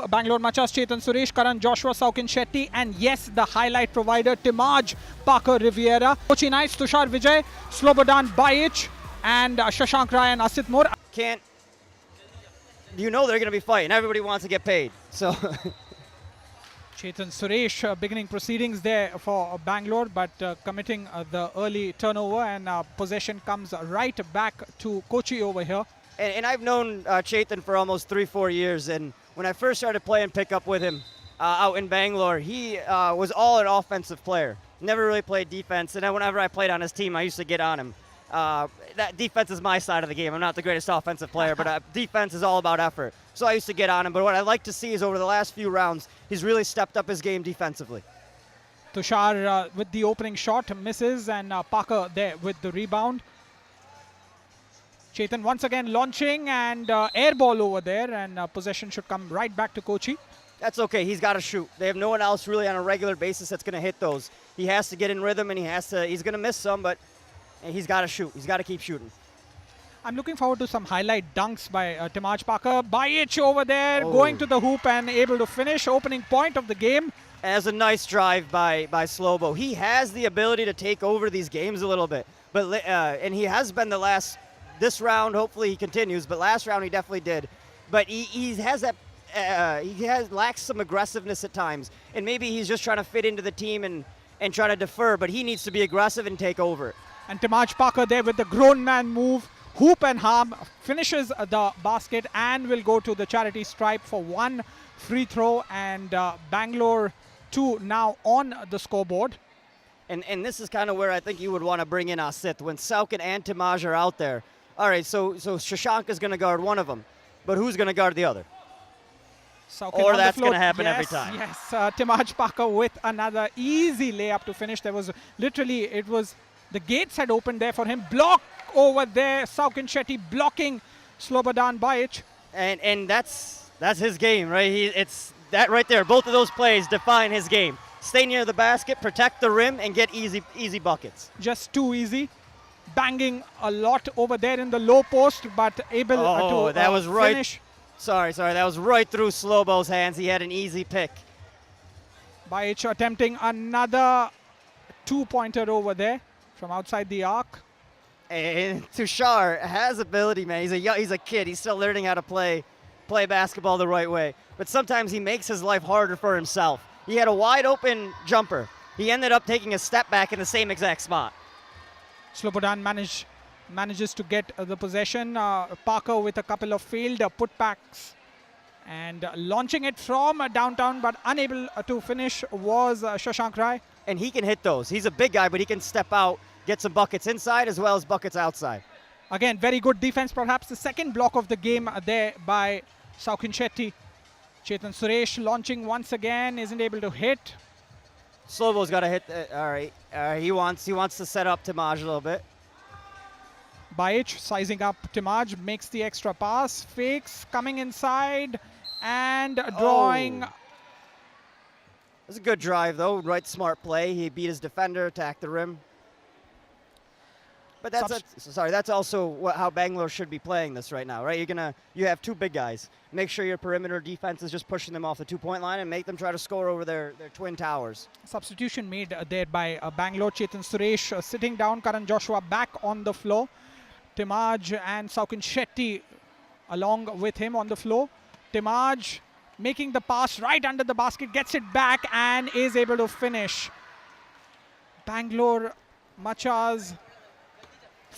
Bangalore Machas, Chetan Suresh, Karan Joshua, Saukin Shetty, and yes, the highlight provider, Timaj, Parker Riviera. Kochi Knights, Tushar Vijay, Slobodan Bajic, and Shashank Rai and Asit Moore. Can't, you know they're going to be fighting. Everybody wants to get paid. So Chetan Suresh beginning proceedings there for Bangalore, but committing the early turnover, and possession comes right back to Kochi over here. And I've known Chetan for almost 3-4 years, and when I first started playing pickup with him out in Bangalore, he was all an offensive player. Never really played defense, and then whenever I played on his team, I used to get on him. That defense is my side of the game. I'm not the greatest offensive player, but defense is all about effort. So I used to get on him, but what I like to see is over the last few rounds, he's really stepped up his game defensively. Tushar with the opening shot misses, and Parker there with the rebound. Chetan once again launching, and air ball over there, and possession should come right back to Kochi. That's okay. He's got to shoot. They have no one else really on a regular basis that's going to hit those. He has to get in rhythm, and he's going to miss some, but he's got to shoot. He's got to keep shooting. I'm looking forward to some highlight dunks by Timaj Parker. Bajic over there, going to the hoop and able to finish. Opening point of the game. As a nice drive by Slobo. He has the ability to take over these games a little bit, but and he has been this round. Hopefully he continues, but last round he definitely did. But he has that. Lacks some aggressiveness at times, and maybe he's just trying to fit into the team and try to defer. But he needs to be aggressive and take over. And Timaj Parker there with the grown man move. Hoop and harm, finishes the basket and will go to the charity stripe for one free throw, and Bangalore 2 now on the scoreboard. And this is kind of where I think you would want to bring in Asit when Saukin and Timaj are out there. All right, so Shashank is going to guard one of them, but who's going to guard the other? Saukin or that's going to happen every time. Yes, Timaj Parker with another easy layup to finish. There was literally, the gates had opened there for him. Block over there, Saukin Shetty blocking Slobodan Bajic. And that's his game, right? It's that right there. Both of those plays define his game. Stay near the basket, protect the rim, and get easy buckets. Just too easy. Banging a lot over there in the low post, but able to that was right. Finish. Sorry, that was right through Slobo's hands. He had an easy pick. Bajic attempting another two-pointer over there from outside the arc. And Tushar has ability, man. He's a kid. He's still learning how to play basketball the right way. But sometimes he makes his life harder for himself. He had a wide open jumper. He ended up taking a step back in the same exact spot. Slobodan manages to get the possession. Parker with a couple of failed putbacks and launching it from downtown, but unable to finish was Shashank Rai. And he can hit those. He's a big guy, but he can step out, get some buckets inside as well as buckets outside. Again, very good defense. Perhaps the second block of the game there by Saukin Shetty. Chetan Suresh launching once again, isn't able to hit. Slobo's got to hit. All right. He wants to set up Timaj a little bit. Bajic sizing up Timaj, makes the extra pass, fakes, coming inside and drawing. That's a good drive, though. Right, smart play. He beat his defender, attacked the rim. But that's also how Bangalore should be playing this right now, right? You have two big guys. Make sure your perimeter defense is just pushing them off the two-point line and make them try to score over their twin towers. Substitution made there by Bangalore. Chetan Suresh sitting down. Karan Joshua back on the floor. Timaj and Saukin Shetty along with him on the floor. Timaj making the pass right under the basket, gets it back and is able to finish. Bangalore Machas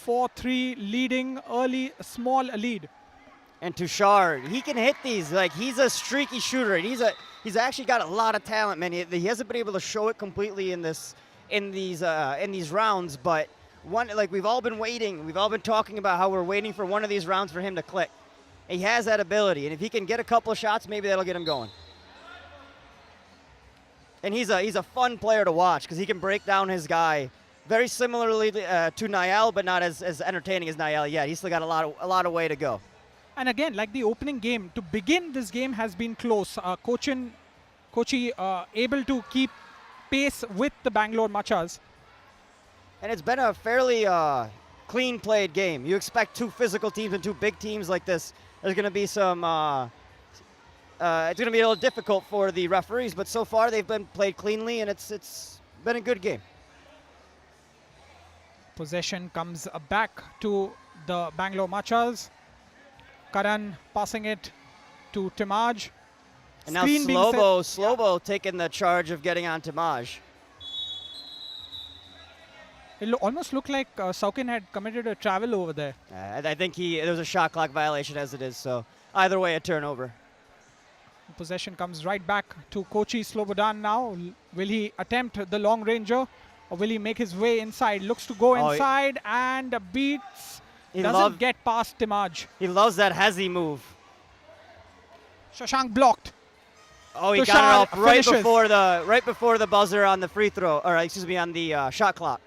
4-3 leading, early small lead. And Tushar, he can hit these. Like, he's a streaky shooter, and he's actually got a lot of talent, man. He hasn't been able to show it completely in these rounds, but we've all been waiting. We've all been talking about how we're waiting for one of these rounds for him to click. He has that ability, and if he can get a couple of shots, maybe that'll get him going. And he's a fun player to watch because he can break down his guy very similarly to Nayal, but not as entertaining as Nayal yet. He's still got a lot of way to go. And again, like the opening game, to begin this game has been close. Kochi able to keep pace with the Bangalore Machas. And it's been a fairly clean played game. You expect two physical teams and two big teams like this. There's going to be some it's going to be a little difficult for the referees, but so far they've been played cleanly, and it's been a good game. Possession comes back to the Bangalore Machas. Karan passing it to Timaj. And now Screen being set. Slobo taking the charge of getting on Timaj. It almost looked like Saukin had committed a travel over there. I think there was a shot clock violation as it is, so either way a turnover. Possession comes right back to Kochi Slobodan now. Will he attempt the long ranger or will he make his way inside? Looks to go inside and beats. Doesn't get past Timaj. He loves that hezzy move. Shashank blocked. Oh, he Tushar got it off finishes. right before the buzzer on the free throw, or excuse me, on the shot clock.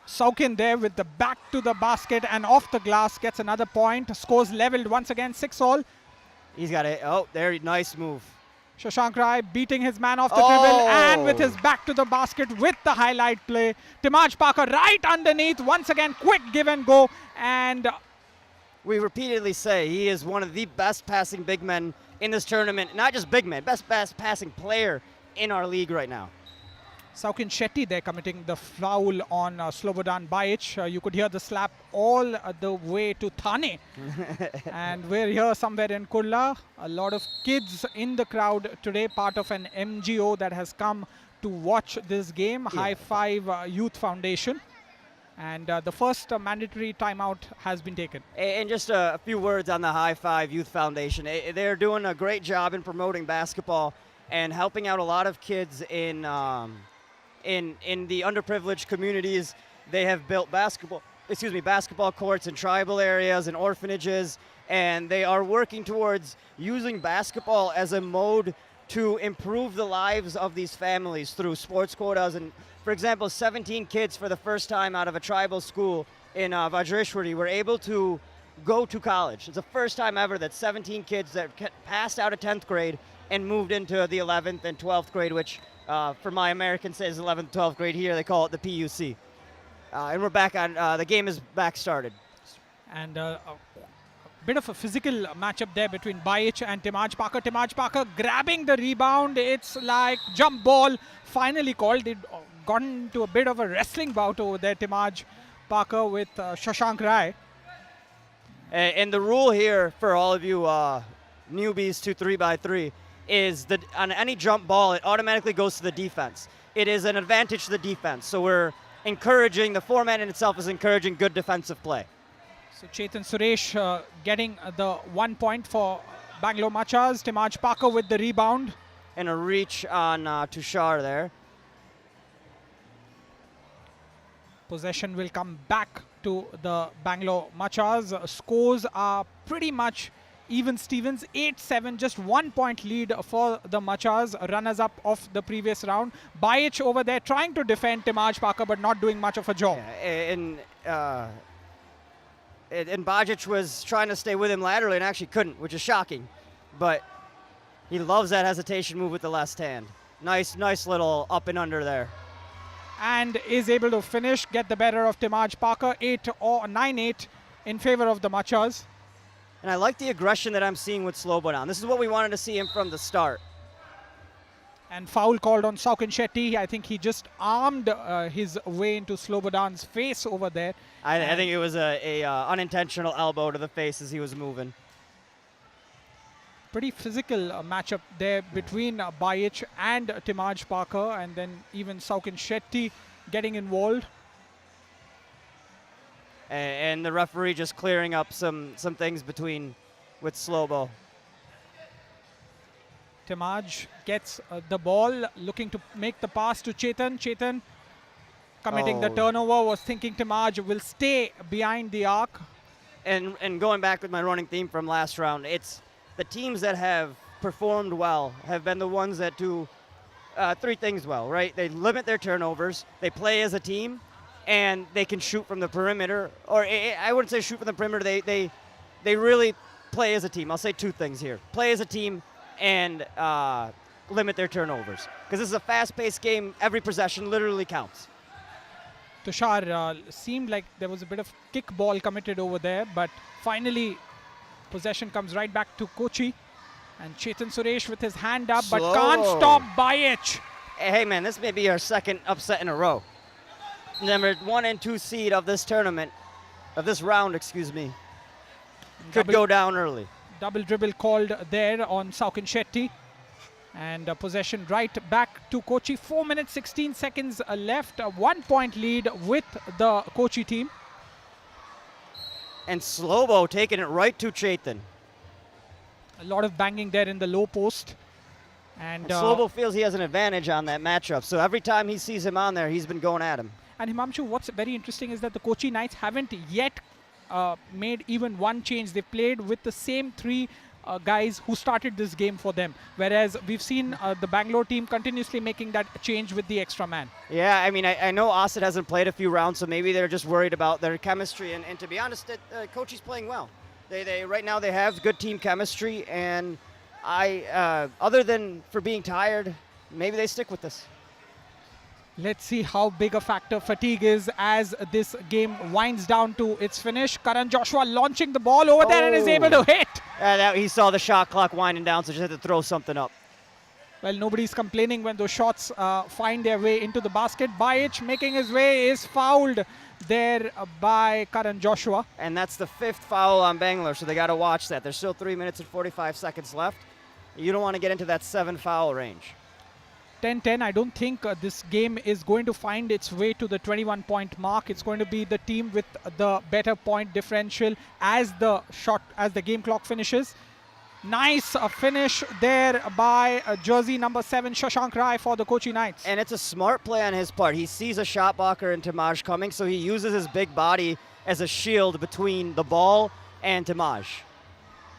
Saukin there with the back to the basket and off the glass, gets another point. Scores leveled once again, 6-all. He's got it. Oh, there, nice move. Shashank Rai beating his man off the dribble and with his back to the basket with the highlight play. Timaj Parker right underneath. Once again, quick give and go. And we repeatedly say he is one of the best passing big men in this tournament. Not just big men, best passing player in our league right now. Saukin Shetty there committing the foul on Slobodan Bajic. You could hear the slap all the way to Thane. And we're here somewhere in Kurla. A lot of kids in the crowd today, part of an MGO that has come to watch this game, High Five Youth Foundation. And the first mandatory timeout has been taken. And just a few words on the High Five Youth Foundation. They're doing a great job in promoting basketball and helping out a lot of kids in the underprivileged communities. They have built basketball courts in tribal areas and orphanages, and they are working towards using basketball as a mode to improve the lives of these families through sports quotas. And for example, 17 kids for the first time out of a tribal school in Vajreshwari were able to go to college. It's the first time ever that 17 kids that passed out of 10th grade and moved into the 11th and 12th grade, which for my Americans says 11th, 12th grade. Here they call it the PUC. And we're back on, the game is back started. And a bit of a physical matchup there between Bajic and Timaj Parker. Timaj Parker grabbing the rebound. It's like jump ball finally called. It got into a bit of a wrestling bout over there, Timaj Parker with Shashank Rai. And the rule here for all of you newbies to 3x3 is that on any jump ball, it automatically goes to the defense. It is an advantage to the defense. So we're encouraging, the format in itself is encouraging good defensive play. So Chetan Suresh getting the 1 point for Bangalore Machas. Timaj Parker with the rebound. And a reach on Tushar there. Possession will come back to the Bangalore Machas. Scores are pretty much even Stevens, 8-7, just 1 point lead for the Machas, runners-up of the previous round. Bajic over there trying to defend Timaj Parker, but not doing much of a job. Yeah, and Bajic was trying to stay with him laterally and actually couldn't, which is shocking. But he loves that hesitation move with the left hand. Nice little up and under there. And is able to finish, get the better of Timaj Parker, 9-8 in favor of the Machas. And I like the aggression that I'm seeing with Slobodan. This is what we wanted to see him from the start. And foul called on Saukin Shetty. I think he just armed his way into Slobodan's face over there. I think it was a unintentional elbow to the face as he was moving. Pretty physical matchup there between Bajic and Timaj Parker, and then even Saukin Shetty getting involved. And the referee just clearing up some things with Slobo. Timaj gets the ball, looking to make the pass to Chetan. Chetan committing the turnover, was thinking Timaj will stay behind the arc. And going back with my running theme from last round, it's the teams that have performed well have been the ones that do three things well, right? They limit their turnovers, they play as a team, and they can shoot from the perimeter. Or I wouldn't say shoot from the perimeter, they really play as a team. I'll say two things here. Play as a team and limit their turnovers. Because this is a fast-paced game, every possession literally counts. Tushar seemed like there was a bit of kickball committed over there, but finally possession comes right back to Kochi. And Chetan Suresh with his hand up, but Slow. can't stop Baich. Hey, man, this may be our second upset in a row. Number 1 and 2 seed of this tournament, of this round, excuse me, could go down early. Double dribble called there on Saukin Shetty. And possession right back to Kochi. 4 minutes, 16 seconds left. A 1 point lead with the Kochi team. And Slobo taking it right to Chetan. A lot of banging there in the low post. And Slobo feels he has an advantage on that matchup. So every time he sees him on there, he's been going at him. And Himanshu, what's very interesting is that the Kochi Knights haven't yet made even one change. They played with the same 3 guys who started this game for them. Whereas we've seen the Bangalore team continuously making that change with the extra man. Yeah, I mean, I know Asad hasn't played a few rounds, so maybe they're just worried about their chemistry. And to be honest, Kochi's playing well. They right now they have good team chemistry, and other than for being tired, maybe they stick with this. Let's see how big a factor fatigue is as this game winds down to its finish. Karan Joshua launching the ball over there and is able to hit. He saw the shot clock winding down, so just had to throw something up. Well, nobody's complaining when those shots find their way into the basket. Baich making his way is fouled there by Karan Joshua. And that's the 5th foul on Bangalore, so they got to watch that. There's still 3 minutes and 45 seconds left. You don't want to get into that 7 foul range. 10-10, I don't think this game is going to find its way to the 21-point mark. It's going to be the team with the better point differential as the game clock finishes. Nice finish there by jersey number 7, Shashank Rai for the Kochi Knights. And it's a smart play on his part. He sees a shot blocker in Timaj coming, so he uses his big body as a shield between the ball and Timaj.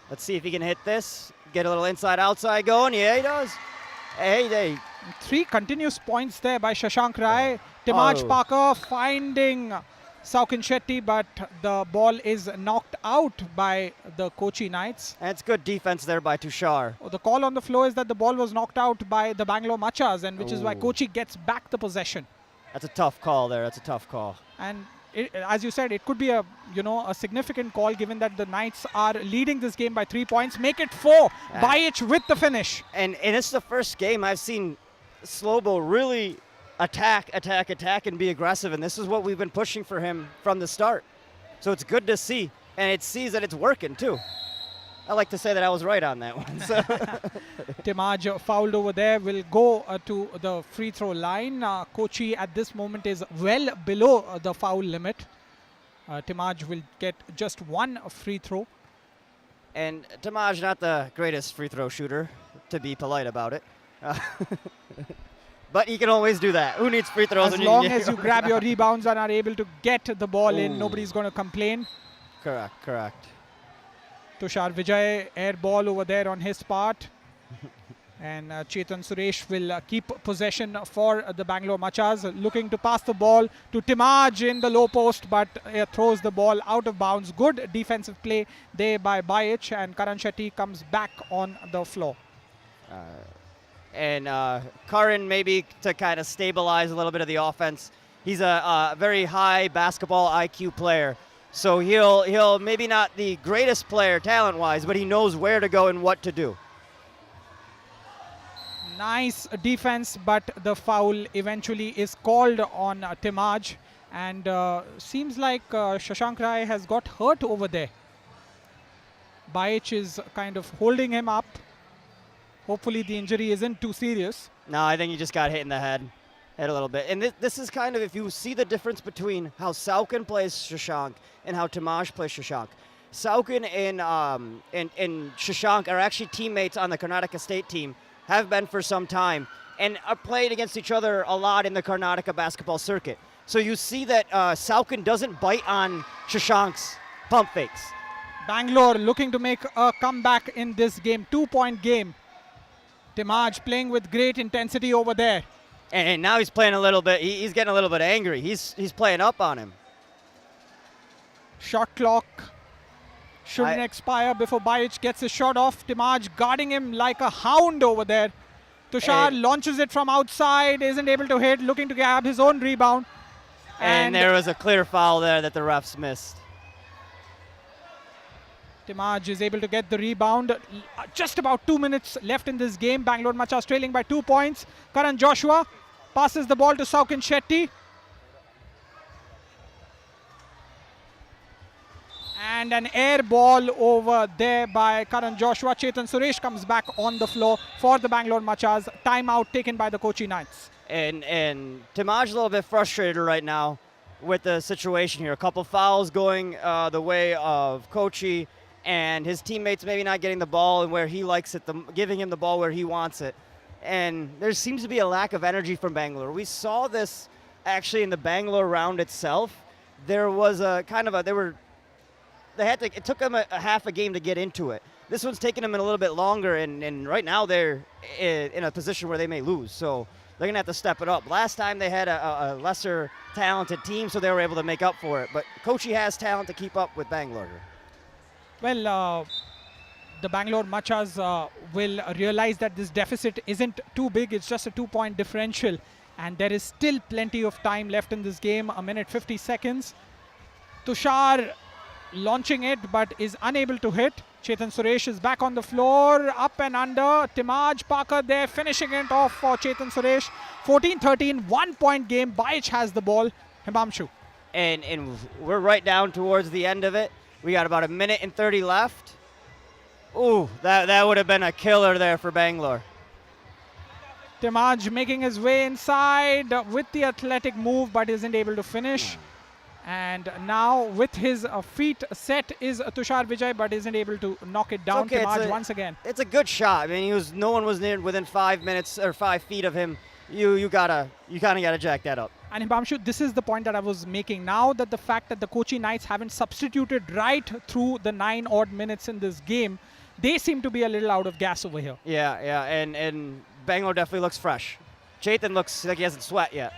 Let's see if he can hit this. Get a little inside-outside going. Yeah, he does. Hey. 3 continuous points there by Shashank Rai. Timaj Parker finding Saukin Shetty, but the ball is knocked out by the Kochi Knights. And it's good defense there by Tushar. The call on the floor is that the ball was knocked out by the Bangalore Machas, and which is why Kochi gets back the possession. That's a tough call there. That's a tough call. And as you said, it could be a significant call given that the Knights are leading this game by 3 points. Make it 4. Baich with the finish. And it's the first game I've seen Slobo really attack, and be aggressive. And this is what we've been pushing for him from the start. So it's good to see. And it sees that it's working, too. I like to say that I was right on that one. So. Timaj fouled over there, will go to the free throw line. Kochi at this moment is well below the foul limit. Timaj will get just 1 free throw. And Timaj, not the greatest free throw shooter, to be polite about it. But he can always do that. Who needs free throws? As long as you grab your rebounds and are able to get the ball in, nobody's going to complain. Correct. Tushar Vijay, air ball over there on his part. And Chetan Suresh will keep possession for the Bangalore Machas. Looking to pass the ball to Timaj in the low post, but throws the ball out of bounds. Good defensive play there by Baich, and Karan Shetty comes back on the floor. And Karan, maybe to kind of stabilize a little bit of the offense, he's a very high basketball IQ player. So he'll maybe not the greatest player talent-wise, but he knows where to go and what to do. Nice defense, but the foul eventually is called on Timaj. And seems like Shashank Rai has got hurt over there. Baich is kind of holding him up. Hopefully the injury isn't too serious. No, I think he just got hit in the head a little bit. And this is kind of, if you see the difference between how Saukin plays Shashank and how Timaj plays Shashank. Saukin and Shashank are actually teammates on the Karnataka State team, have been for some time, and are played against each other a lot in the Karnataka basketball circuit. So you see that Saukin doesn't bite on Shashank's pump fakes. Bangalore looking to make a comeback in this game, 2-point game. Timaj playing with great intensity over there. And now he's playing a little bit, he's getting a little bit angry. He's playing up on him. Shot clock shouldn't expire before Baich gets his shot off. Timaj guarding him like a hound over there. Tushar launches it from outside, isn't able to hit, looking to grab his own rebound. And there was a clear foul there that the refs missed. Timaj is able to get the rebound. Just about 2 minutes left in this game. Bangalore Machas trailing by 2 points. Karan Joshua passes the ball to Saukin Shetty. And an air ball over there by Karan Joshua. Chetan Suresh comes back on the floor for the Bangalore Machas. Timeout taken by the Kochi Knights. And Timaj a little bit frustrated right now with the situation here. A couple fouls going the way of Kochi, and his teammates maybe not getting the ball and where he likes it, giving him the ball where he wants it. And there seems to be a lack of energy from Bangalore. We saw this actually in the Bangalore round itself. There was a kind of a, it took them a half a game to get into it. This one's taking them a little bit longer, and right now they're in a position where they may lose. So they're going to have to step it up. Last time they had a lesser talented team, so they were able to make up for it. But Kochi has talent to keep up with Bangalore. Well, the Bangalore Machas will realize that this deficit isn't too big. It's just a 2-point differential. And there is still plenty of time left in this game, 1 minute 50 seconds. Tushar launching it, but is unable to hit. Chetan Suresh is back on the floor, up and under. Timaj Parker there, finishing it off for Chetan Suresh. 14-13, 1-point game. Baich has the ball. Himamshu. And we're right down towards the end of it. We got about 1 minute and 30 left. Ooh, that would have been a killer there for Bangalore. Timaj making his way inside with the athletic move, but isn't able to finish. And now with his feet set is Tushar Vijay, but isn't able to knock it down. Okay, Timaj once again. It's a good shot. I mean, no one was within 5 minutes or 5 feet of him. You kind of gotta jack that up. And Himamshu, this is the point that I was making. Now that the fact that the Kochi Knights haven't substituted right through the 9 odd minutes in this game, they seem to be a little out of gas over here. Yeah, and Bangalore definitely looks fresh. Chetan looks like he hasn't sweat yet.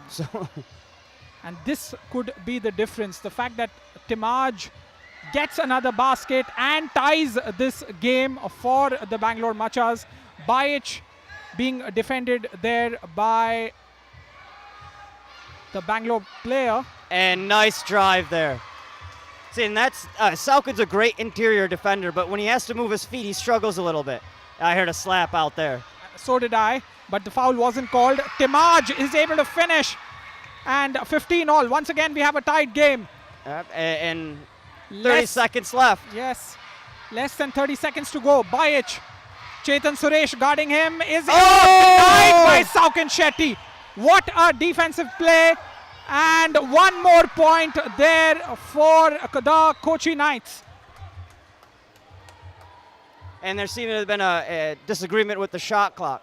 So. And this could be the difference. The fact that Timaj gets another basket and ties this game for the Bangalore Machas. Baich being defended there by the Bangalore player. And nice drive there. See, and that's, Saukin's a great interior defender, but when he has to move his feet, he struggles a little bit. I heard a slap out there. So did I, but the foul wasn't called. Timaj is able to finish. And 15 all. Once again, we have a tied game. And 30 seconds left. Yes. Less than 30 seconds to go. Baich. Chetan Suresh guarding him is denied by Saukin Shetty. What a defensive play. And one more point there for the Kochi Knights. And there seemed to have been a disagreement with the shot clock.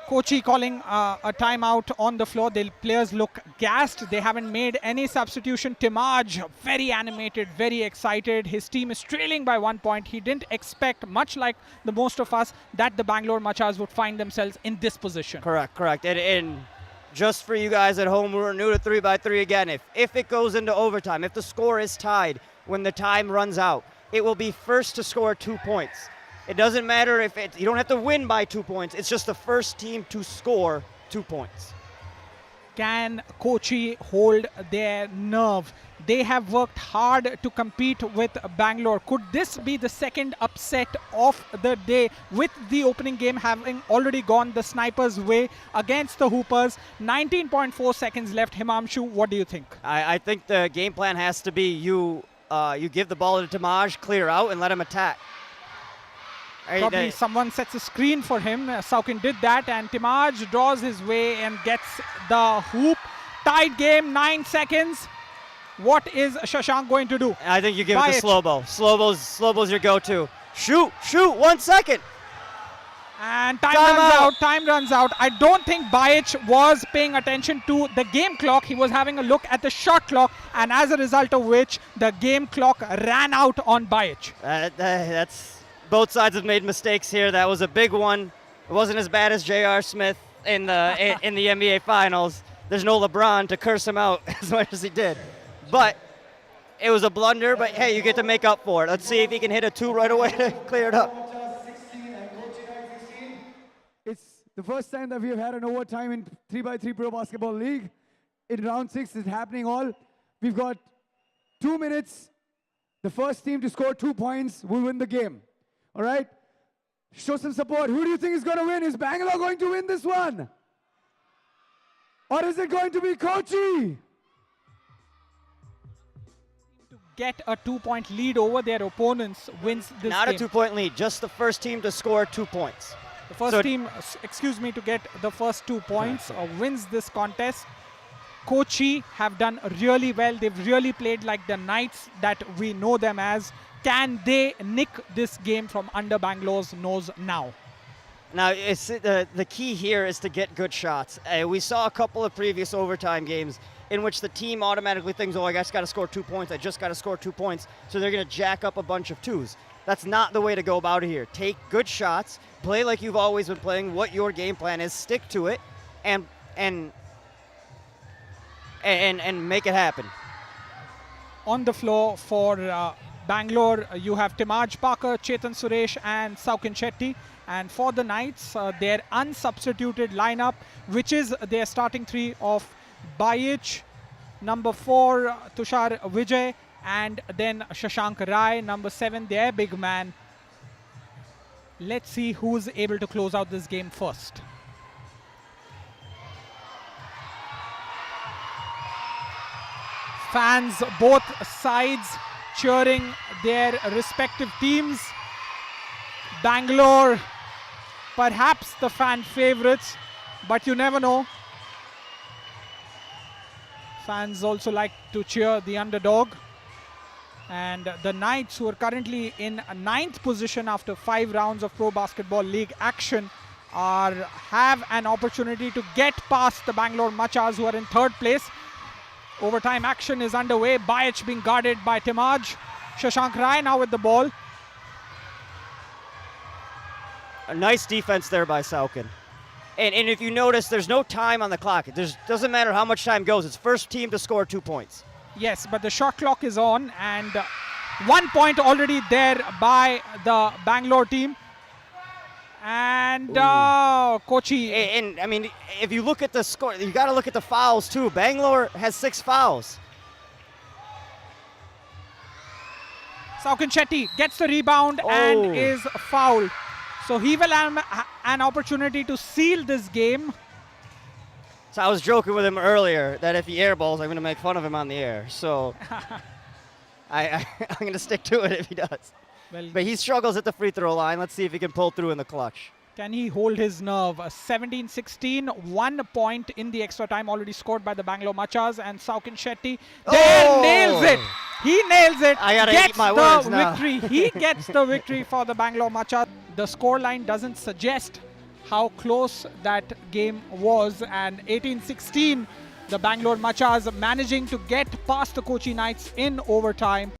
Kochi calling a timeout on the floor. The players look gassed. They haven't made any substitution. Timaj, very animated, very excited. His team is trailing by 1 point. He didn't expect, much like the most of us, that the Bangalore Machas would find themselves in this position. Correct. And just for you guys at home who are new to 3x3 again, if it goes into overtime, if the score is tied when the time runs out, it will be first to score 2 points. It doesn't matter if you don't have to win by 2 points. It's just the first team to score 2 points. Can Kochi hold their nerve? They have worked hard to compete with Bangalore. Could this be the second upset of the day, with the opening game having already gone the Snipers' way against the Hoopers? 19.4 seconds left. Himamshu, what do you think? I think the game plan has to be you give the ball to Timaj, clear out, and let him attack. Probably someone sets a screen for him. Saukin did that, and Timaj draws his way and gets the hoop. Tied game, 9 seconds. What is Shashank going to do? I think you give it to Slobo. Slobo's your go-to. Shoot, 1 second. And time runs out. I don't think Baich was paying attention to the game clock. He was having a look at the shot clock, and as a result of which, the game clock ran out on Baich. That's... Both sides have made mistakes here. That was a big one. It wasn't as bad as J.R. Smith in the NBA Finals. There's no LeBron to curse him out as much as he did. But it was a blunder, but hey, you get to make up for it. Let's see if he can hit a 2 right away to clear it up. It's the first time that we have had an overtime in 3x3 Pro Basketball League. In round 6, it's happening all. We've got 2 minutes The first team to score 2 points will win the game. All right? Show some support. Who do you think is going to win? Is Bangalore going to win this one? Or is it going to be Kochi? To get a 2-point lead over their opponents wins this Not game. a 2-point lead, just the first team to score 2 points. The first So- team, to get the first 2 points wins this contest. Kochi have done really well. They've really played like the Knights that we know them as. Can they nick this game from under Bangalore's nose now? Now, it's, the key here is to get good shots. We saw a couple of previous overtime games in which the team automatically thinks, oh, I just got to score 2 points. I just got to score 2 points. So they're going to jack up a bunch of twos. That's not the way to go about it here. Take good shots, play like you've always been playing, what your game plan is, stick to it, and make it happen. On the floor for Bangalore, you have Timaj Parker, Chetan Suresh and Saukin Shetty. And for the Knights, their unsubstituted lineup, which is their starting 3 of Bayic, number 4, Tushar Vijay, and then Shashank Rai, number 7, their big man. Let's see who's able to close out this game first. Fans both sides cheering their respective teams. Bangalore, perhaps the fan favorites, but you never know. Fans also like to cheer the underdog. And the Knights, who are currently in 9th position after 5 rounds of Pro Basketball League action, have an opportunity to get past the Bangalore Machas, who are in 3rd place. Overtime action is underway. Bayic being guarded by Timaj. Shashank Rai now with the ball. A nice defense there by Saukin. And if you notice, there's no time on the clock. It doesn't matter how much time goes. It's first team to score 2 points. Yes, but the shot clock is on, and 1 point already there by the Bangalore team. And Kochi. And I mean, if you look at the score, you got to look at the fouls too. Bangalore has 6 fouls. Saukin Shetty gets the rebound and is fouled. So he will have an opportunity to seal this game. So I was joking with him earlier that if he airballs, I'm going to make fun of him on the air. So I'm going to stick to it if he does. Well, But he struggles at the free throw line. Let's see if he can pull through in the clutch. can he hold his nerve? 17-16, 1 point in the extra time already scored by the Bangalore Machas, and Saukin Shetty there nails it. He nails it. I gotta gets eat my the words now. victory. He gets the victory for the Bangalore Machas. The scoreline doesn't suggest how close that game was, and 18-16, the Bangalore Machas managing to get past the Kochi Knights in overtime.